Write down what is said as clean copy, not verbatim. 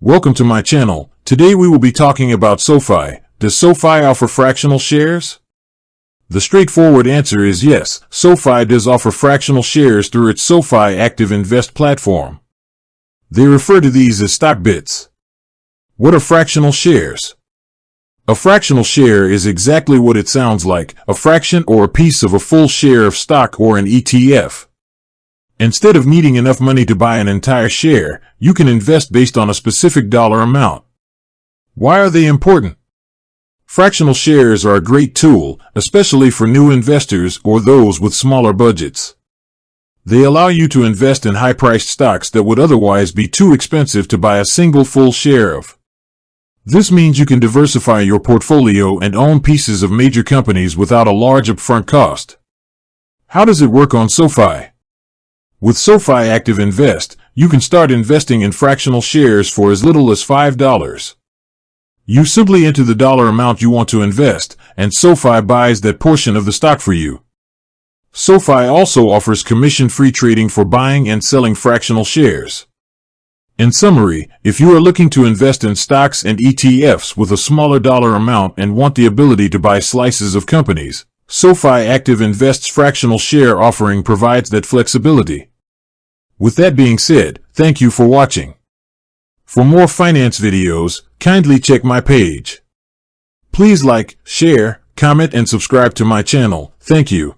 Welcome to my channel. Today we will be talking about SoFi. Does SoFi offer fractional shares? The straightforward answer is yes. SoFi does offer fractional shares through its SoFi Active Invest platform. They refer to these as stock bits. What are fractional shares? A fractional share is exactly what it sounds like, a fraction or a piece of a full share of stock or an ETF. Instead of needing enough money to buy an entire share, you can invest based on a specific dollar amount. Why are they important? Fractional shares are a great tool, especially for new investors or those with smaller budgets. They allow you to invest in high-priced stocks that would otherwise be too expensive to buy a single full share of. This means you can diversify your portfolio and own pieces of major companies without a large upfront cost. How does it work on SoFi? With SoFi Active Invest, you can start investing in fractional shares for as little as $5. You simply enter the dollar amount you want to invest, and SoFi buys that portion of the stock for you. SoFi also offers commission-free trading for buying and selling fractional shares. In summary, if you are looking to invest in stocks and ETFs with a smaller dollar amount and want the ability to buy slices of companies, SoFi Active Invest's fractional share offering provides that flexibility. With that being said, thank you for watching. For more finance videos, kindly check my page. Please like, share, comment, and subscribe to my channel. Thank you.